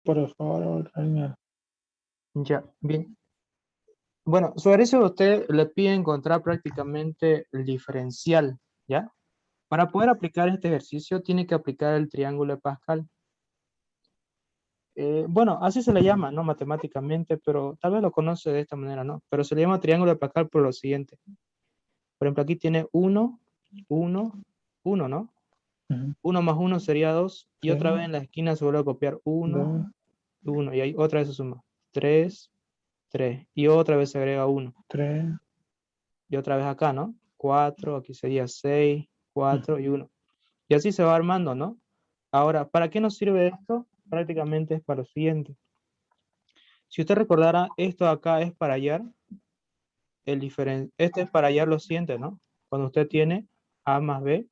Por favor, Karina. Ya, bien. Bueno, sobre eso usted le pide encontrar prácticamente el diferencial, ¿ya? Para poder aplicar este ejercicio tiene que aplicar el triángulo de Pascal. Bueno, así se le llama, ¿no? Matemáticamente, pero tal vez lo conoce de esta manera, ¿no? Pero se le llama triángulo de Pascal por lo siguiente. Por ejemplo, aquí tiene 1, 1, 1, ¿no? Ujú. 1 más 1 sería 2, y Sí, otra vez en la esquina se vuelve a copiar 1, dos, 1, y ahí otra vez se suma 3, 3, y otra vez se agrega 1, tres. y otra vez acá, ¿no? 4, aquí sería 6, 4 Ujú. y 1. Y así se va armando, ¿no? Ahora, ¿para qué nos sirve esto? Prácticamente es para lo siguiente. Si usted recordara, esto acá es para hallar el diferencial. Este es para hallar lo siguiente, ¿no? Cuando usted tiene a más b,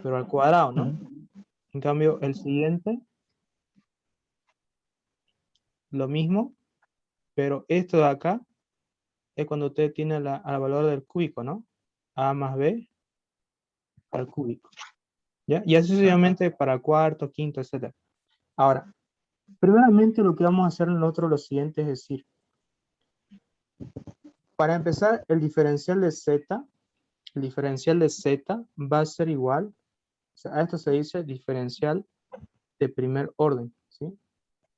pero al cuadrado, ¿no? Ujú. En cambio, el siguiente, lo mismo, pero esto de acá es cuando usted tiene al valor del cúbico, ¿no? A más b al cúbico, ¿ya? Y así sucesivamente para cuarto, quinto, etc. Ahora, primeramente lo que vamos a hacer nosotros lo siguiente es decir, para empezar, el diferencial de z va a ser igual, o sea, a esto se dice diferencial de primer orden, ¿sí?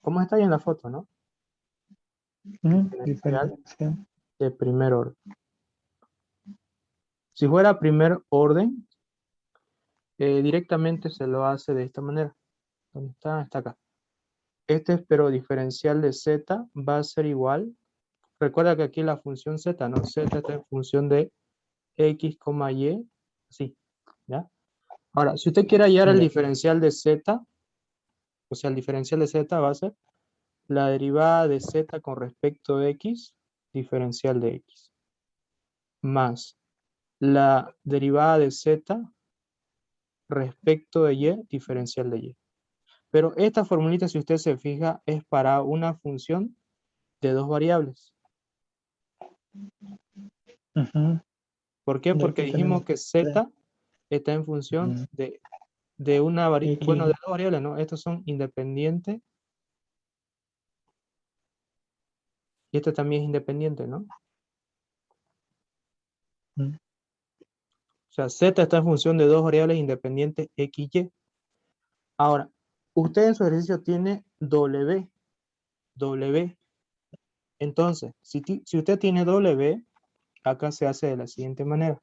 Como está ahí en la foto, ¿no? Ujú. Diferencial Diferencia. de primer orden. Si fuera primer orden, directamente se lo hace de esta manera. ¿Dónde está? Está acá. Este es, pero diferencial de z va a ser igual. Recuerda que aquí la función z, ¿no? Z está en función de x, y, así, ¿ya? Ahora, si usted quiere hallar el Ya. diferencial de z, o sea, el diferencial de z va a ser la derivada de z con respecto de x, diferencial de x, más la derivada de z respecto de y, diferencial de y. Pero esta formulita, si usted se fija, es para una función de dos variables. Ujú. ¿Por qué? Y Porque aquí dijimos tenemos que tres. z está en función Ujú. de una variable, bueno, de X. dos variables, ¿no? Estos son independientes y este también es independiente, ¿no? Ujú. O sea, z está en función de dos variables independientes x y. Ahora, usted en su ejercicio tiene w. Entonces, si usted tiene w, acá se hace de la siguiente manera.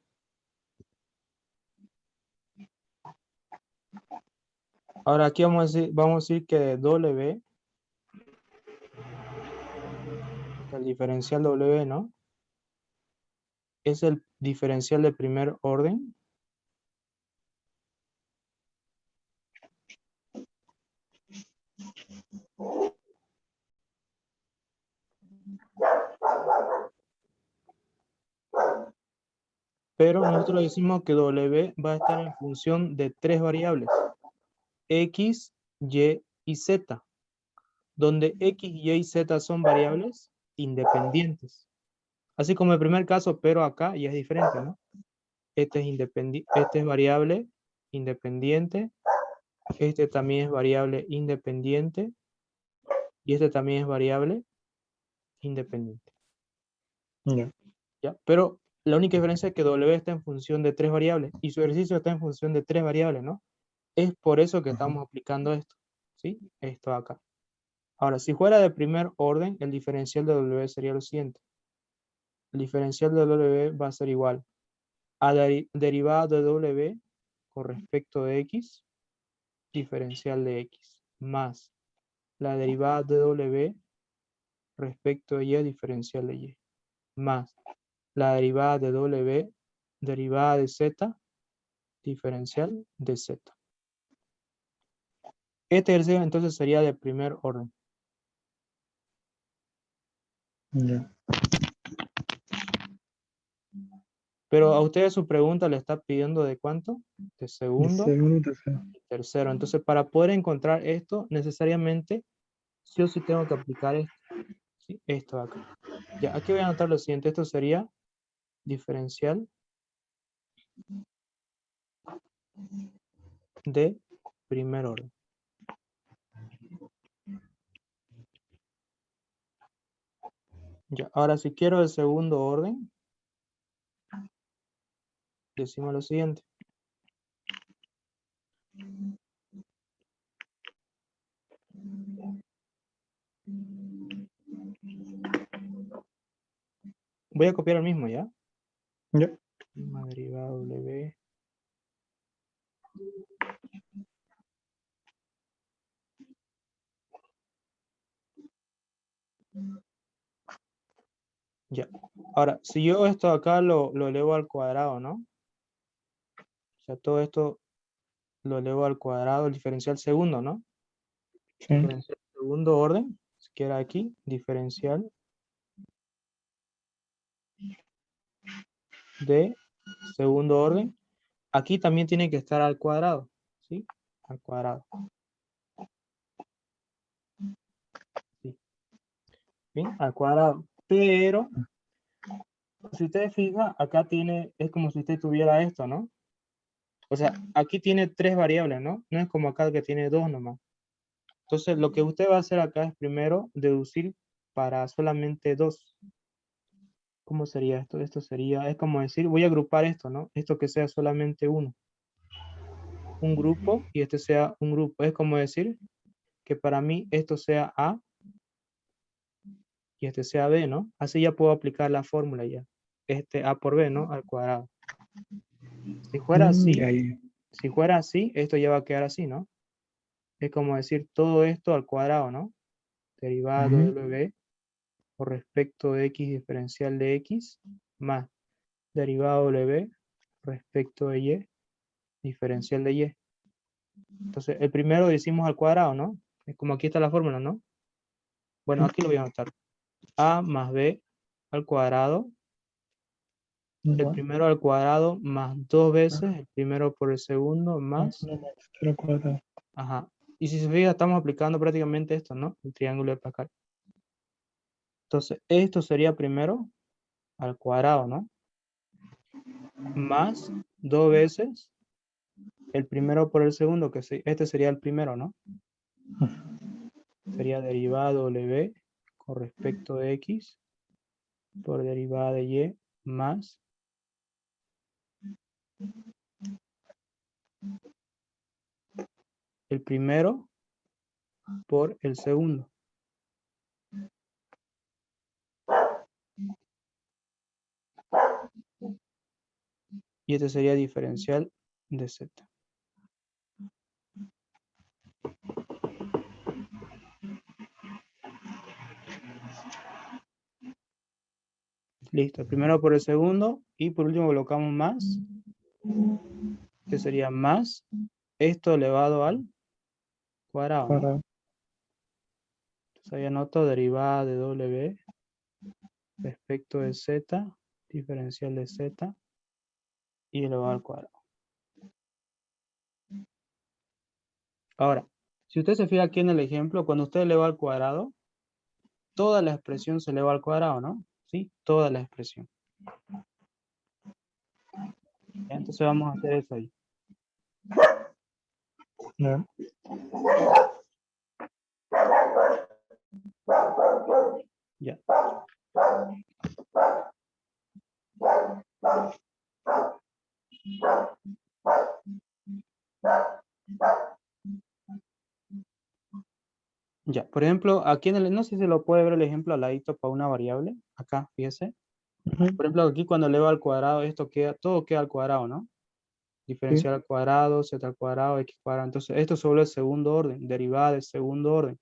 Ahora aquí vamos a decir que w, que el diferencial w, ¿no? Es el diferencial de primer orden. Pero nosotros decimos que w va a estar en función de tres variables, x, y z, donde x, y z son variables independientes. Así como el primer caso, pero acá ya es diferente, ¿no? Este es variable independiente, este también es variable independiente, y este también es variable independiente. Ya. ¿Ya? Pero la única diferencia es que w está en función de tres variables, y su ejercicio está en función de tres variables, ¿no? Es por eso que Ujú. estamos aplicando esto, ¿sí? Esto acá. Ahora, si fuera de primer orden, el diferencial de w sería lo siguiente. El diferencial de w va a ser igual a derivada de w con respecto de x, diferencial de x, más la derivada de w respecto de y, diferencial de y, más la derivada de w, derivada de z, diferencial de z. Este ejercicio entonces sería de primer orden. Ya. Pero a usted su pregunta le está pidiendo de cuánto, de De segundo segundo y tercero. y tercero. Entonces, para poder encontrar esto, necesariamente, sí o sí tengo que aplicar esto, ¿sí? Esto de acá. Ya, aquí voy a anotar lo siguiente. Esto sería diferencial de primer orden. Ya, ahora si quiero el segundo orden, decimos lo siguiente. Voy a copiar el mismo, ¿ya? Ya. Sigma derivada W. Ya. Ahora, si yo esto acá lo elevo al cuadrado, ¿no? O sea, todo esto lo elevo al cuadrado, el diferencial segundo, ¿no? Sí. Diferencial segundo orden, si queda aquí, diferencial de segundo orden. Aquí también tiene que estar al cuadrado, ¿sí? Al cuadrado. Sí. Bien, al cuadrado. Pero, si usted fija, acá tiene, es como si usted tuviera esto, ¿no? O sea, aquí tiene 3 variables, ¿no? No es como acá que tiene 2 nomás. Entonces, lo que usted va a hacer acá es primero deducir para solamente 2. ¿Cómo sería esto? Esto sería, es como decir, voy a agrupar esto, ¿no? Esto que sea solamente uno. Un grupo y este sea un grupo. Es como decir que para mí esto sea A y este sea B, ¿no? Así ya puedo aplicar la fórmula ya. Este A por B, ¿no? Al cuadrado. Si fuera así, Ya, ya. si fuera así, esto ya va a quedar así, ¿no? Es como decir todo esto al cuadrado, ¿no? Derivado de Ujú. W por respecto de X diferencial de X más derivado de W respecto de Y diferencial de Y. Entonces, el primero decimos al cuadrado, ¿no? Es como aquí está la fórmula, ¿no? Bueno, aquí lo voy a anotar. A más B al cuadrado. El Ya. primero al cuadrado más 2 veces el primero por el segundo más. No más, quiero cuadrado. Ajá. Y si se fija, estamos aplicando prácticamente esto, ¿no? El triángulo de Pascal. Entonces, esto sería primero al cuadrado, ¿no? Más 2 veces el primero por el segundo, que este sería el primero, ¿no? Sería derivada W con respecto de X por derivada de Y más el primero por el segundo. Y este sería diferencial de Z. Listo, el primero por el segundo y por último colocamos más, que sería más esto elevado al cuadrado, ¿no? Cuadrado. Entonces ahí anoto derivada de W respecto de Z, diferencial de Z y elevado al cuadrado. Ahora, si usted se fija aquí en el ejemplo, cuando usted eleva al cuadrado, toda la expresión se eleva al cuadrado, ¿no? ¿Sí? Toda la expresión. ¿Ya? Entonces vamos a hacer eso ahí. Ya. Ya. Ya, por ejemplo, aquí en el, no sé si se lo puede ver el ejemplo al ladito para una variable. Acá, fíjese. Ujú. Por ejemplo, aquí cuando elevo al cuadrado, esto queda, todo queda al cuadrado, ¿no? Sí. Diferencial al cuadrado, z al cuadrado, x cuadrado. Entonces, esto solo es segundo orden, derivada del segundo orden.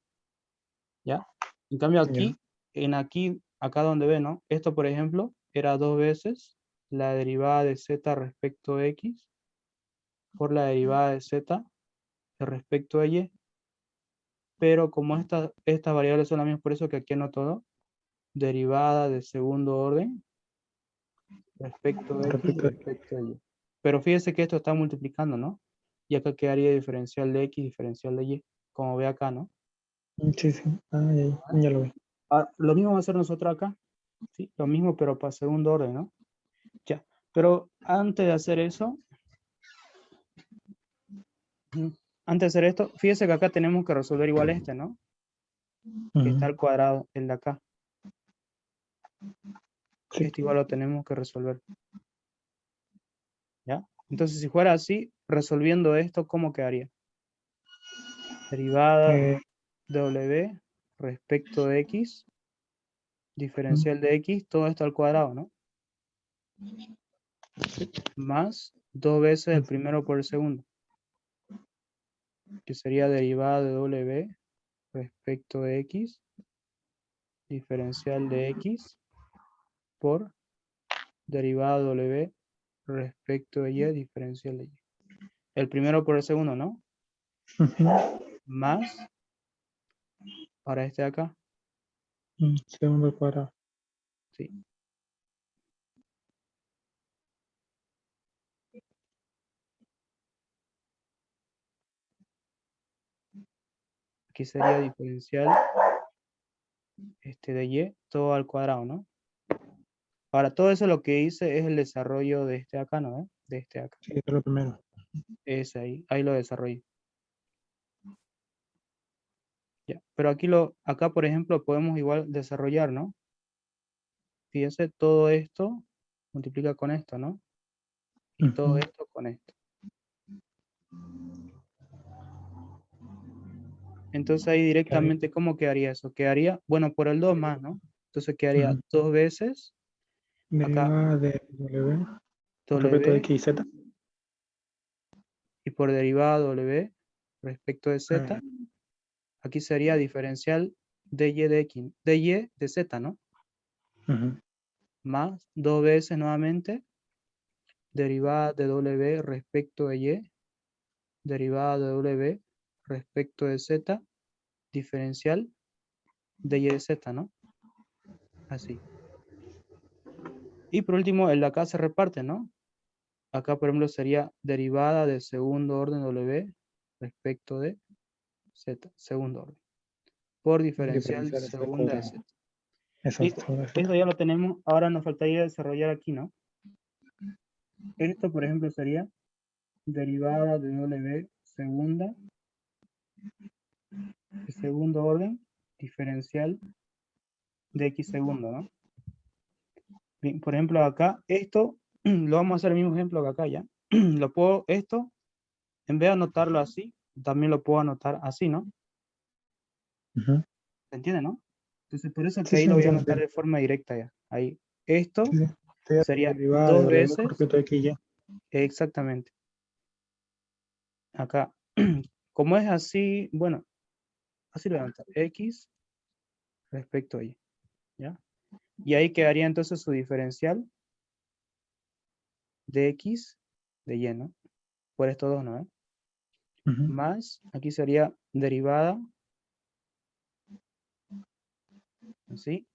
¿Ya? En cambio, Ya. aquí, acá donde ve, ¿no? Esto, por ejemplo, era 2 veces la derivada de z respecto de x por la derivada de z respecto de y. Pero como estas variables son las mismas, por eso que aquí anoto todo, derivada de segundo orden respecto de x Repito. respecto de y. Pero fíjese que esto está multiplicando, ¿no? Y acá quedaría diferencial de x, diferencial de y, como ve acá, ¿no? Sí, sí. Ah, ya, ya lo vi. Ah, lo mismo va a hacer nosotros acá, ¿sí? Lo mismo, pero para segundo orden, ¿no? Ya. Pero antes de hacer eso, antes de hacer esto, fíjese que acá tenemos que resolver igual este, ¿no? Que está Ujú. al cuadrado, el de acá. Sí. Esto igual lo tenemos que resolver. ¿Ya? Entonces, si fuera así, resolviendo esto, ¿cómo quedaría? Derivada Eh, de W respecto de X, diferencial de X, todo esto al cuadrado, ¿no? Más 2 veces el primero por el segundo, que sería derivada de W respecto de X, diferencial de X, por derivada de W respecto de Y, diferencial de Y. El primero por el segundo, ¿no? Más, ahora este de acá, segundo al cuadrado. ¿sí? Aquí sería diferencial de Y, todo al cuadrado, ¿no? Ahora, todo eso lo que hice es el desarrollo de este acá, ¿no? De este acá. Sí, es lo primero. Es ahí lo desarrollé. Ya. Pero aquí acá, por ejemplo, podemos igual desarrollar, ¿no? Fíjense, todo esto multiplica con esto, ¿no? Y todo esto con esto. Entonces ahí directamente, ¿cómo quedaría eso? Quedaría, bueno, por el 2 más, ¿no? Entonces quedaría 2 veces, acá Derivada de W respecto de W, X y Z. y por derivada W respecto de Z, aquí sería diferencial de Y de X, de Y de Z, ¿no? Más 2 veces nuevamente, derivada de W respecto de Y, derivada de W respecto de Z, diferencial de Y de Z, ¿no? Así. Y por último, el de acá se reparte, ¿no? Acá, por ejemplo, sería derivada de segundo orden W respecto de Z, segundo orden, por diferencial Diferencial es segunda de Z. Listo, todo esto. esto ya lo tenemos. Ahora nos faltaría desarrollar aquí, ¿no? Esto, por ejemplo, sería derivada de W segunda de segundo orden, diferencial de X segundo, ¿no? Bien, por ejemplo, acá, esto lo vamos a hacer el mismo ejemplo que acá, ¿ya? Lo puedo, esto, en vez de anotarlo así, también lo puedo anotar así, ¿no? ¿Se entiende, no? Entonces, por eso que Sí, ahí sí, lo voy a entiendo. anotar de forma directa ya. Ahí, esto Sí, sí. Sería sería derivada de 2 W con veces, respecto a X y Y. exactamente, acá. Como es así, bueno, así lo voy a anotar, X respecto a Y, ¿ya? Y ahí quedaría entonces su diferencial de X de Y, ¿no? Por estos dos, ¿no? Más, aquí sería derivada, así,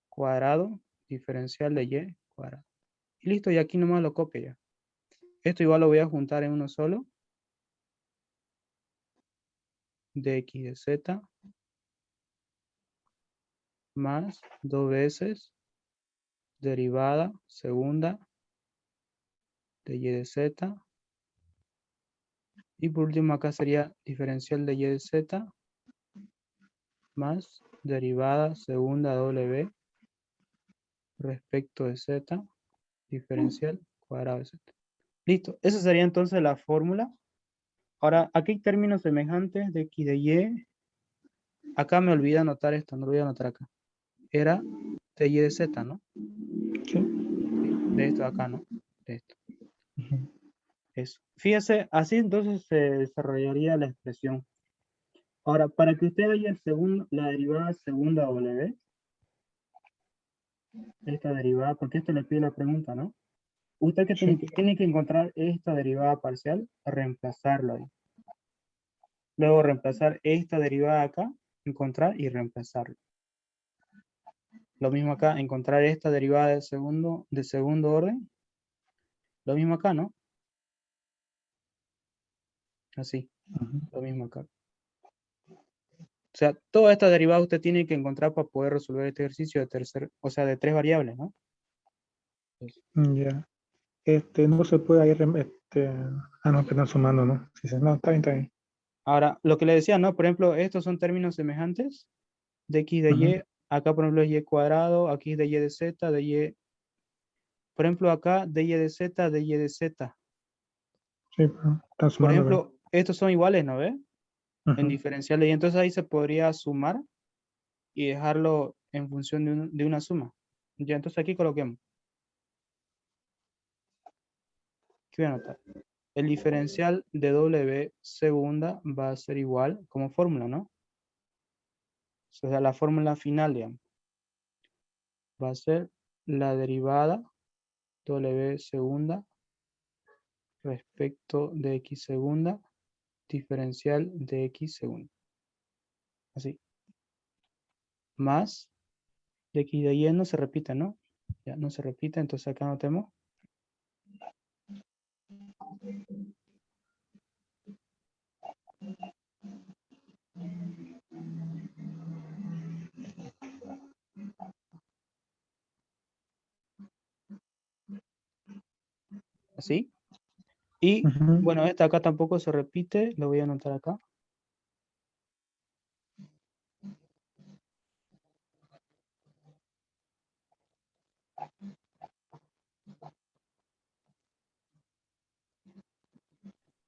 cuadrado, diferencial de Y cuadrado. Y listo, y aquí nomás lo copio ya. Esto igual lo voy a juntar en uno solo, de X de Z, más 2 veces derivada segunda de Y de Z. Y por último acá sería diferencial de Y de Z más derivada segunda W respecto de Z, diferencial cuadrado de Z. Listo, esa sería entonces la fórmula. Ahora, aquí hay términos semejantes de X de Y. Acá me olvidé anotar esto, no lo voy a anotar acá. Era de Y de Z, ¿no? Sí. ¿Sí? De esto de acá, ¿no? De esto. Eso. Fíjese, así entonces se desarrollaría la expresión. Ahora, para que usted haya la derivada segunda W, esta derivada, porque esto le pide la pregunta, ¿no? Usted que Sí. tiene que encontrar esta derivada parcial, reemplazarlo ahí. Luego reemplazar esta derivada acá, encontrar y reemplazarlo. Lo mismo acá, encontrar esta derivada de segundo orden. Lo mismo acá, ¿no? Así, lo mismo acá. O sea, toda esta derivada usted tiene que encontrar para poder resolver este ejercicio de 3 variables, ¿no? Ya. No se puede ir, no, perdón, sumando, ¿no? Sí, sí, no, está bien, está bien. Ahora, lo que le decía, ¿no? Por ejemplo, estos son términos semejantes de X de Y Acá, por ejemplo, es y cuadrado, aquí es dy de z, dy. Por ejemplo, acá dy de z, dy de z. Sí, pero están Por sumando, ¿ve? ejemplo, estos son iguales, ¿no ves? En Ujú. diferencial de y. Entonces ahí se podría sumar y dejarlo en función de una suma. Ya, entonces aquí coloquemos. ¿Qué voy a anotar? El diferencial de w segunda va a ser igual como fórmula, ¿no? O sea, la fórmula final, digamos, va a ser la derivada w segunda respecto de x segunda, diferencial de x segunda. Así. Más de x de y no se repite, ¿no? Ya no se repite, entonces acá anotemos. Así. Y Ujú. bueno, esta acá tampoco se repite, lo voy a anotar acá.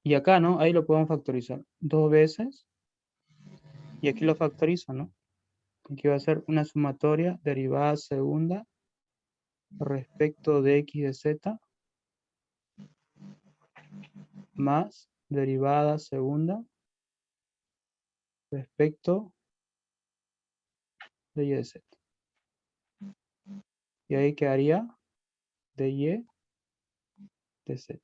Y acá, ¿no? Ahí lo podemos factorizar dos veces. Y aquí lo factorizo, ¿no? Aquí va a ser una sumatoria derivada segunda respecto de x de z más derivada segunda respecto de y de z. Y ahí quedaría de y de z.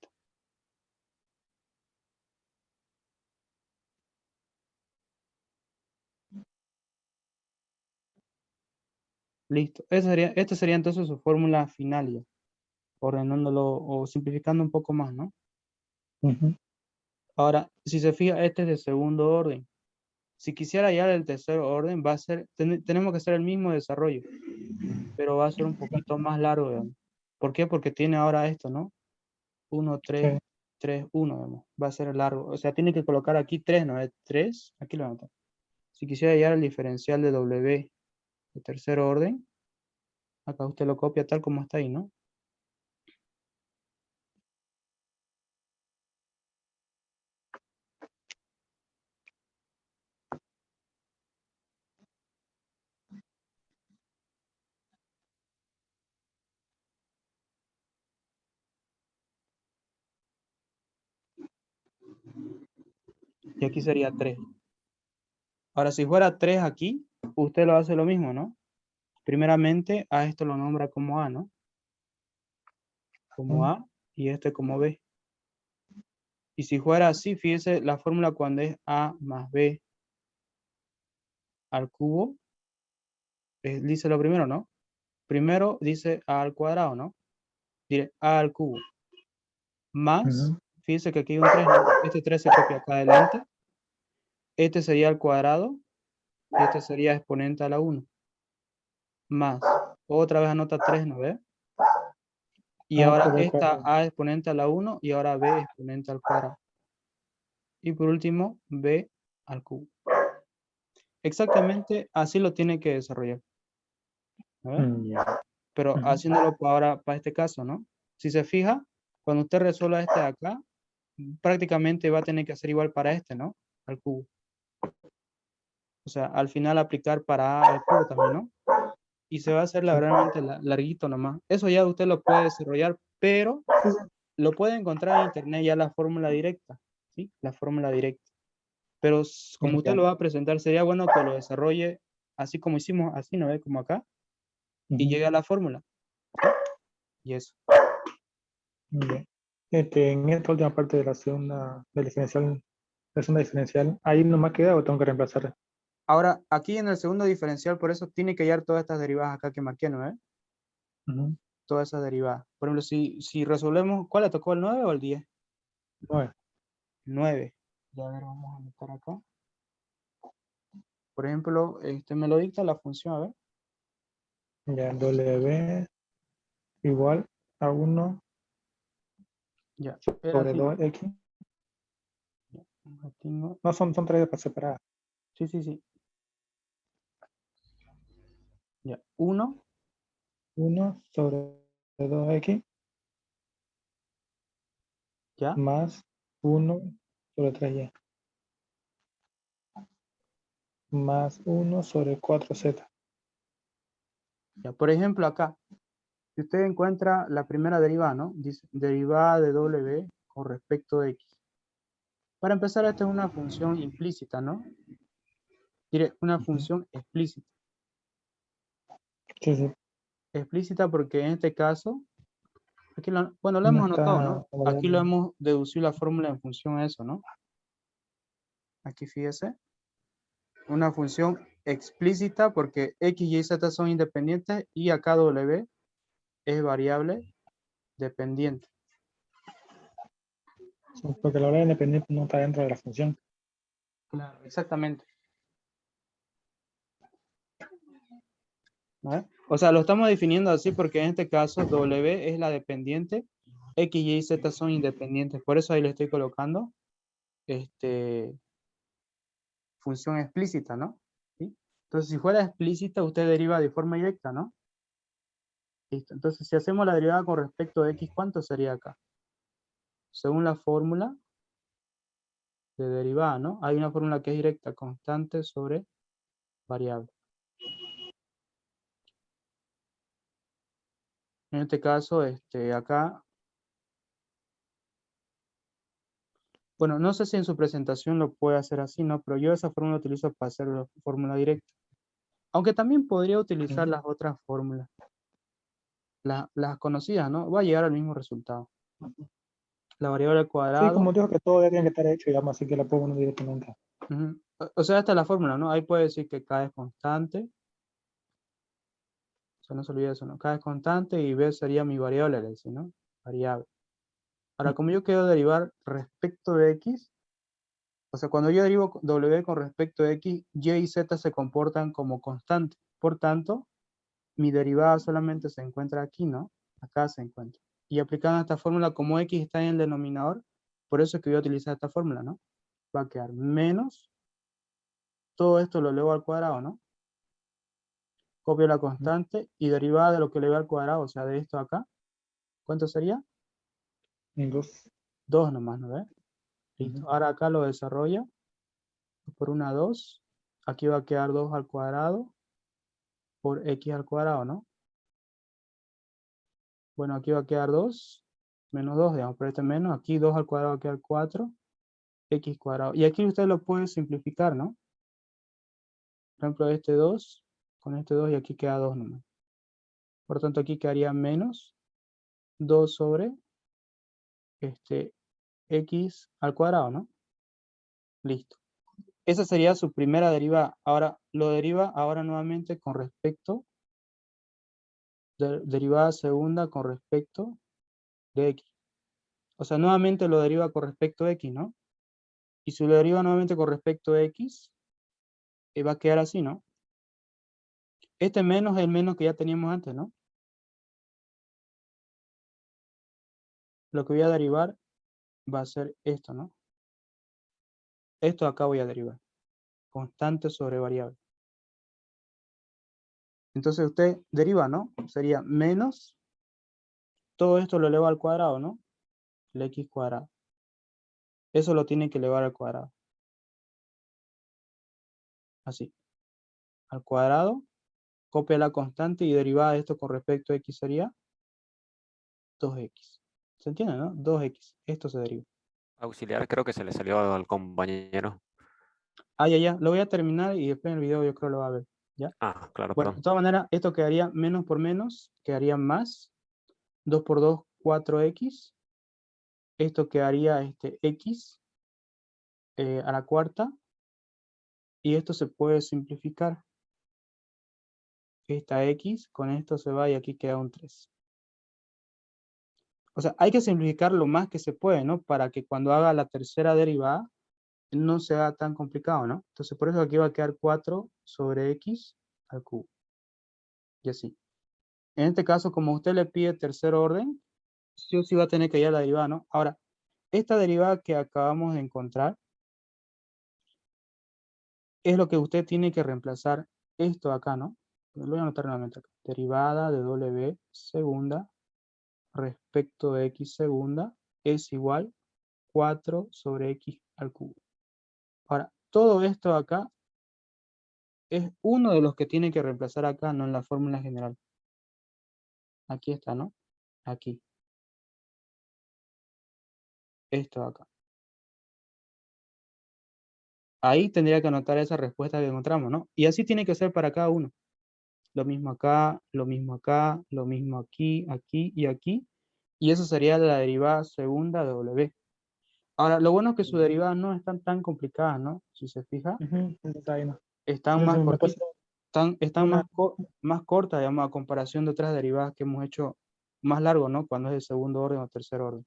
Listo. Esta sería entonces su fórmula final ya, ordenándolo o simplificando un poco más, ¿no? Ujú. Ahora, si se fija, este es de segundo orden. Si quisiera hallar el tercer orden, va a ser, tenemos que hacer el mismo desarrollo, pero va a ser un poquito más largo, digamos. ¿Por qué? Porque tiene ahora esto, ¿no? 1, 3, Sí. 3, 1, digamos. Va a ser largo. O sea, tiene que colocar aquí 3, ¿no? 3, aquí lo anoto. Si quisiera hallar el diferencial de W de tercer orden, acá usted lo copia tal como está ahí, ¿no? Y aquí sería 3. Ahora, si fuera 3 aquí, usted lo hace lo mismo, ¿no? Primeramente, a esto lo nombra como A, ¿no? Como A y este como B. Y si fuera así, fíjese la fórmula cuando es A más B al cubo, dice lo primero, ¿no? Primero dice A al cuadrado, ¿no? Diré A al cubo. Más, Ujú. fíjese que aquí hay un 3, ¿no? Este 3 se copia acá adelante. Este sería al cuadrado y este sería exponente a la 1. Más, otra vez anota 3, ¿no ve? Y Ah, ahora por el esta cuadrado. A exponente a la 1 y ahora B exponente al cuadrado. Y por último, B al cubo. Exactamente así lo tiene que desarrollar. ¿No ve? Ya. Pero Ujú. haciéndolo ahora para este caso, ¿no? Si se fija, cuando usted resuelva este de acá, prácticamente va a tener que hacer igual para este, ¿no? Al cubo. O sea, al final aplicar para A al cubo también, ¿no? Y se va a hacer Sí. realmente larguito nomás. Eso ya usted lo puede desarrollar, pero lo puede encontrar en internet ya la fórmula directa, ¿sí? La fórmula directa. Pero como usted Ya. lo va a presentar, sería bueno que lo desarrolle así como hicimos, así, ¿no ve? Como acá, y Ujú. llegue a la fórmula, ¿sí? Y eso. Ya. En esta última parte de la segunda, del diferencial, la segunda diferencial, ¿ahí nomás queda o tengo que reemplazar? Ahora, aquí en el segundo diferencial, por eso tiene que hallar todas estas derivadas acá que marqué, ¿no ve? Ujú. Todas esas derivadas. Por ejemplo, si resolvemos, ¿cuál le tocó, el 9 o el 10? 9. 9. Ya, a ver, vamos a anotar acá. Por ejemplo, me lo dicta la función, a ver. Ya, W igual a 1 Ya, era sobre así, ¿no? 2x. Ya, la tengo. No, son 3 para separar. Sí, sí, sí. Ya, 1 1 sobre 2x ya. más 1 sobre 3y más 1 sobre 4z. Ya, por ejemplo, acá, si usted encuentra la primera derivada, ¿no? Dice derivada de w con respecto a x. Para empezar, esta es una función implícita, ¿no? Mire, una Ujú. función explícita. Sí, sí. Explícita porque en este caso, aquí bueno, lo No hemos anotado, está ¿no? Aquí lo variable. hemos deducido la fórmula en función a eso, ¿no? Aquí fíjese, una función explícita porque x y z son independientes y acá w es variable dependiente. Sí, porque la variable independiente no está dentro de la función. Claro, exactamente. ¿No? O sea, lo estamos definiendo así porque en este caso w es la dependiente, x, y, z son independientes. Por eso ahí le estoy colocando función explícita, ¿no? ¿Sí? Entonces, si fuera explícita, usted deriva de forma directa, ¿no? Listo. Entonces, si hacemos la derivada con respecto a x, ¿cuánto sería acá? Según la fórmula de derivada, ¿no? Hay una fórmula que es directa, constante sobre variable. En este caso, acá, bueno, no sé si en su presentación lo puede hacer así, ¿no? Pero yo esa fórmula la utilizo para hacer la fórmula directa. Aunque también podría utilizar Ujú. las otras fórmulas, las conocidas, ¿no? Va a llegar al mismo resultado. La variable al Sí, como cuadrado. dijo que todo ya tiene que estar hecho, digamos, así que lo puedo poner directamente. Ujú. O sea, esta es la fórmula, ¿no? Ahí puede decir que K es constante. O sea, no se olvide eso, ¿no? K es constante y B sería mi variable, le dice, ¿no? Variable. Ahora, como yo quiero derivar respecto de X, o sea, cuando yo derivo W con respecto de X, Y y Z se comportan como constantes. Por tanto, mi derivada solamente se encuentra aquí, ¿no? Acá se encuentra. Y aplicando esta fórmula, como X está en el denominador, por eso es que voy a utilizar esta fórmula, ¿no? Va a quedar menos, todo esto lo elevo al cuadrado, ¿no? Copio la Ujú. constante y derivada de lo que eleve al cuadrado, o sea, de esto acá, ¿cuánto sería? En 2. 2 nomás, ¿no ves? Ujú. Listo. Ahora acá lo desarrolla. 2 por 1, 2. Aquí va a quedar 2 al cuadrado por x al cuadrado, ¿no? Bueno, aquí va a quedar 2 menos 2, digamos, por este menos. Aquí 2 al cuadrado va a quedar 4, x cuadrado. Y aquí usted lo puede simplificar, ¿no? Por ejemplo, este 2 con este 2 y aquí queda 2 nomás. Por tanto, aquí quedaría menos 2 sobre x al cuadrado, ¿no? Listo. Esa sería su primera derivada. Ahora lo deriva ahora nuevamente con respecto, derivada segunda con respecto de x. O sea, nuevamente lo deriva con respecto a x, ¿no? Y si lo deriva nuevamente con respecto a x, va a quedar así, ¿no? Este menos es el menos que ya teníamos antes, ¿no? Lo que voy a derivar va a ser esto, ¿no? Esto acá voy a derivar. Constante sobre variable. Entonces usted deriva, ¿no? Sería menos, todo esto lo eleva al cuadrado, ¿no? El x cuadrado. Eso lo tiene que elevar al cuadrado. Así. Al cuadrado, copia la constante y derivada de esto con respecto a x sería 2x. ¿Se entiende, no? 2x. Esto se deriva. Auxiliar, creo que se le salió al compañero. Ah, ya. Lo voy a terminar y después en el video yo creo lo va a ver. ¿Ya? Ah, claro, Bueno, de perdón. todas maneras, esto quedaría menos por menos, quedaría más. 2 por 2, 4x. Esto quedaría x a la cuarta. Y esto se puede simplificar. Esta x con esto se va y aquí queda un 3. O sea, hay que simplificar lo más que se puede, ¿no? Para que cuando haga la tercera derivada no sea tan complicado, ¿no? Entonces, por eso aquí va a quedar 4 sobre x al cubo. Y así. En este caso, como usted le pide tercer orden, sí o sí va a tener que ir a la derivada, ¿no? Ahora, esta derivada que acabamos de encontrar es lo que usted tiene que reemplazar esto acá, ¿no? Lo voy a anotar nuevamente acá. Derivada de W segunda respecto de X segunda es igual 4 sobre X al cubo. Ahora, todo esto acá es uno de los que tiene que reemplazar acá, no en la fórmula general. Aquí está, ¿no? Aquí. Esto acá. Ahí tendría que anotar esa respuesta que encontramos, ¿no? Y así tiene que ser para cada uno. Lo mismo acá, lo mismo acá, lo mismo aquí, aquí y aquí. Y eso sería la derivada segunda de W. Ahora, lo bueno es que sus derivadas no están tan complicadas, ¿no? Si se fija, Ujú, está ahí, ¿no? están Entonces más me pasa cortitas, están una, más cortas, digamos, a comparación de otras derivadas que hemos hecho más largo, ¿no? Cuando es de segundo orden o tercer orden.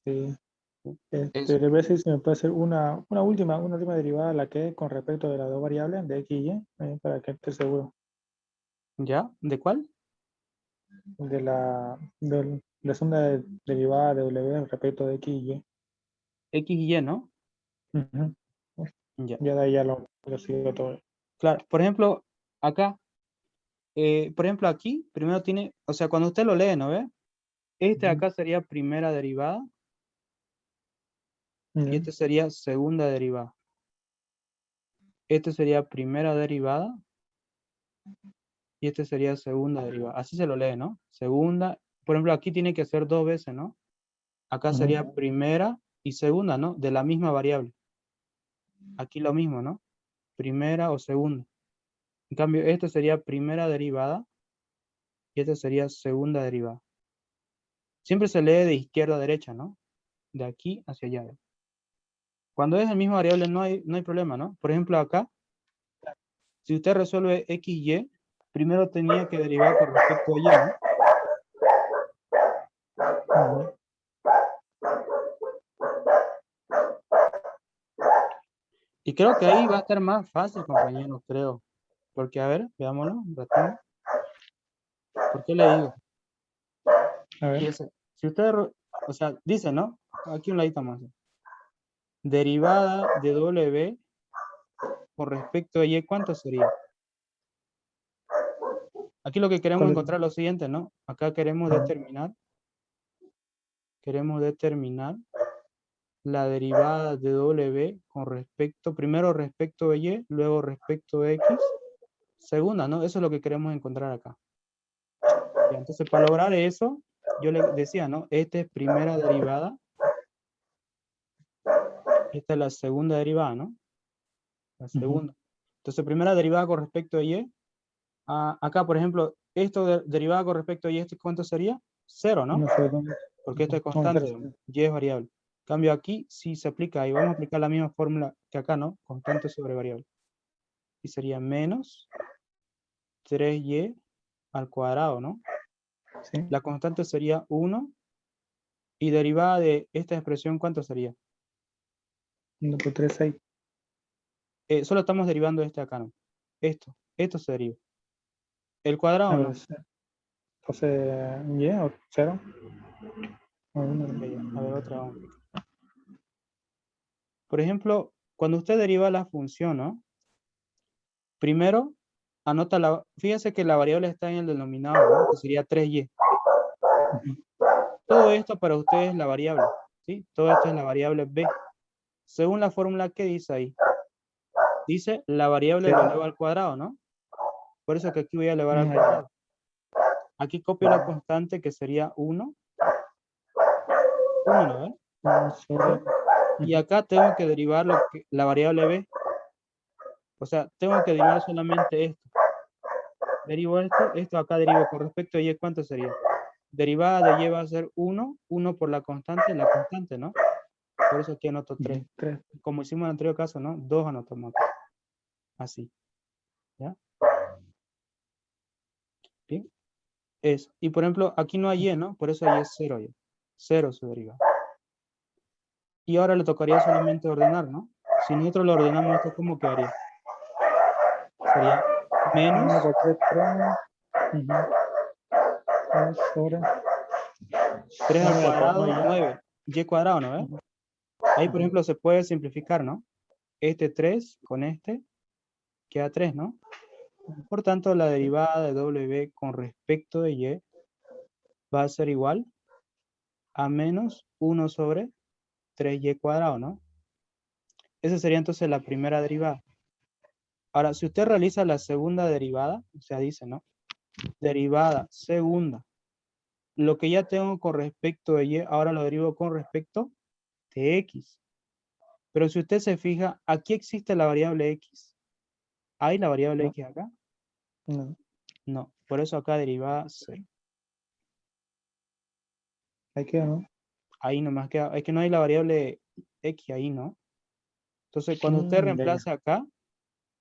sí, ¿Sí? Eso. le voy a decir si me puede hacer una última derivada, la que es con respecto de las dos variables, de x y y, para que esté seguro. ¿Ya? ¿De cuál? De la segunda derivada de W respecto de x y y. X y Y, ¿no? Ujú. Ya. Ya de ahí ya lo sigo todo. Claro. Por ejemplo, acá, por ejemplo, aquí, primero tiene, o sea, cuando usted lo lee, ¿no ve? Este Ujú. acá sería primera derivada y Ya. este sería segunda derivada. Este sería primera derivada y este sería segunda derivada. Así se lo lee, ¿no? Segunda, por ejemplo, aquí tiene que ser dos veces, ¿no? Acá sería Ujú. primera y segunda, ¿no? De la misma variable. Aquí lo mismo, ¿no? Primera o segunda. En cambio, este sería primera derivada y este sería segunda derivada. Siempre se lee de izquierda a derecha, ¿no? De aquí hacia allá. Cuando es la misma variable no hay problema, ¿no? Por ejemplo, acá, si usted resuelve x y y, primero tenía que derivar con respecto a y, ¿no? Ujú. Y creo que ahí va a estar más fácil, compañeros, creo. Porque, a ver, veámoslo un ratito. ¿Por qué le digo? A ver, Fíjese, si usted, o sea, dice, ¿no? Aquí un ladito más. Derivada de W con respecto a Y, ¿cuánto sería? Aquí lo que queremos ¿cuál es? encontrar es lo siguiente, ¿no? Acá queremos Ujú. determinar la derivada de W con respecto, primero respecto de Y, luego respecto de X, segunda, ¿no? Eso es lo que queremos encontrar acá. Ya, entonces, para lograr eso, yo le decía, ¿no? Esta es primera derivada, esta es la segunda derivada, ¿no? La Ujú. segunda. Entonces, primera derivada con respecto a Y. Acá, por ejemplo, esto derivada con respecto a Y, ¿este cuánto sería? Cero, ¿no? No sé dónde. Porque esto es Vamos a constante, hacer. Y es variable. En cambio, aquí sí se aplica, y vamos a aplicar la misma fórmula que acá, ¿no? Constante sobre variable. Y sería menos 3y al cuadrado, ¿no? Sí, La constante sería 1, y derivada de esta expresión, ¿cuánto sería? 1 por 3, 6. Solo estamos derivando este acá, ¿no? Esto se deriva. ¿El cuadrado A ver, no? entonces, y o 0. Ok, a ver, otra vamos a aplicar. Por ejemplo, cuando usted deriva la función, ¿no? Primero, anota fíjese que la variable está en el denominador, ¿no? Que sería 3y. Todo esto para usted es la variable, ¿sí? Todo esto es la variable b. Según la fórmula que dice ahí, dice la variable Sí. lo eleva al cuadrado, ¿no? Por eso que aquí voy a elevar al Ahí cuadrado. Aquí copio la constante que sería 1, 1, ¿no ves? sobre. Y acá tengo que derivar la variable b. O sea, tengo que derivar solamente esto. Derivo esto acá derivo con respecto a y, ¿cuánto sería? Derivada de y va a ser 1, 1 por la constante, ¿no? Por eso aquí anoto 3. 3. Como hicimos en el anterior caso, ¿no? 2 anotamos acá. Así, ¿ya? Bien. Eso. Y por ejemplo, aquí no hay y, ¿no? Por eso ahí es 0 ya. 0 su derivada. Y ahora le tocaría solamente ordenar, ¿no? Si nosotros lo ordenamos esto, ¿cómo quedaría? Sería 1 menos por 3, 3. 3 sobre. 3 al No, cuadrado, ya. 9. Y cuadrado, ¿no ves? Ahí, por ejemplo, se puede simplificar, ¿no? Este 3 con este queda 3, ¿no? Por tanto, la derivada de W con respecto de Y va a ser igual a menos 1 sobre 3Y cuadrado, ¿no? Esa sería entonces la primera derivada. Ahora, si usted realiza la segunda derivada, o sea, dice, ¿no? Derivada segunda. Lo que ya tengo con respecto de Y, ahora lo derivo con respecto de X. Pero si usted se fija, aquí existe la variable X. ¿Hay la variable No. X acá? No, No. Por eso acá derivada 0. ahí queda, ¿no? Ahí nomás queda. Es que no hay la variable X ahí, ¿no? Entonces, cuando usted Ya, ya. reemplace acá,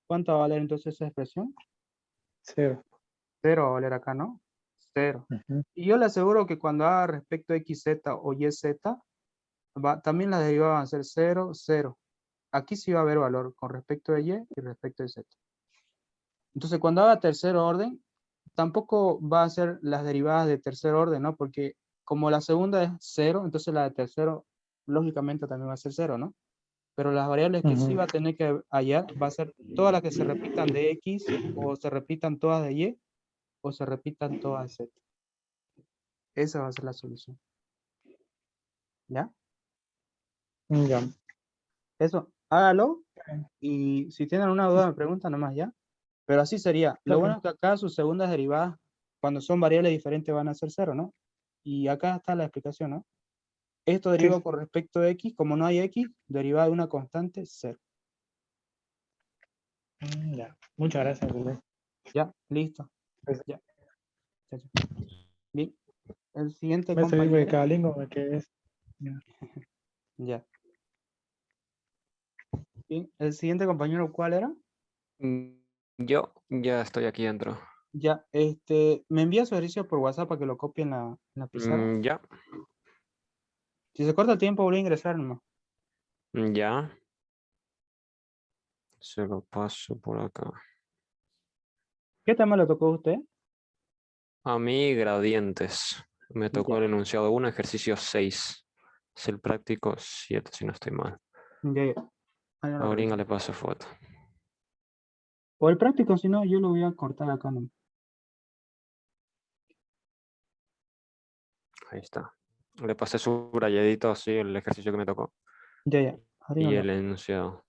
¿cuánto va a valer entonces esa expresión? 0. 0 va a valer acá, ¿no? 0. Ujú. Y yo le aseguro que cuando haga respecto a XZ o YZ, también las derivadas van a ser 0, 0. Aquí sí va a haber valor con respecto de Y y respecto de Z. Entonces, cuando haga tercer orden, tampoco va a ser las derivadas de tercer orden, ¿no? Porque como la segunda es 0, entonces la de tercero, lógicamente, también va a ser 0, ¿no? Pero las variables que sí Ujú. va a tener que hallar va a ser todas las que se repitan de X, o se repitan todas de Y, o se repitan todas de Z. Esa va a ser la solución. ¿Ya? Ya. Eso, hágalo. Y si tienen una duda, me preguntan nomás, ¿ya? Pero así sería. Lo bueno es que acá sus segundas derivadas, cuando son variables diferentes, van a ser 0, ¿no? Y acá está la explicación, ¿no? Esto Sí, deriva sí. con respecto a X, como no hay X, derivada de una constante, 0. Ya. Muchas gracias, Rubén. Ya, listo. Pues, Ya. Ya, ya. Bien, el siguiente me servir de compañero. cada lengua que es. Ya. Ya. Bien, el siguiente compañero, ¿cuál era? Yo ya estoy aquí dentro. Ya, me envía su ejercicio por WhatsApp para que lo copie en la pizarra. Ya, Si se corta el tiempo, voy a ingresar nomás. ya. Se lo paso por acá. ¿Qué tema le tocó a usted? A mí, gradientes. Me tocó Ya, el enunciado 1, ejercicio 6. Es el práctico 7, si no estoy mal. ya, ya. Ahí no lo Ahorita reviso. le paso foto. O el práctico, si no, yo lo voy a cortar acá nomás. Ahí está. Le pasé su rayadito así, el ejercicio que me tocó. Ya, ya. Y el Abrímoslo. enunciado.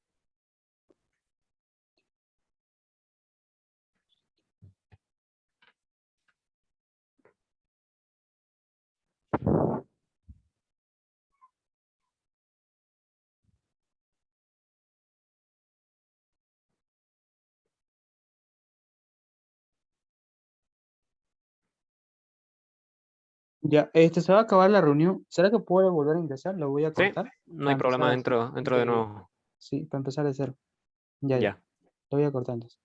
Ya, se va a acabar la reunión. ¿Será que puedo volver a ingresar? Lo voy a Sí, cortar no para hay empezar problema, de cero. entro de nuevo. Sí, para empezar de cero. Ya, ya. Ya. Lo voy a cortar entonces.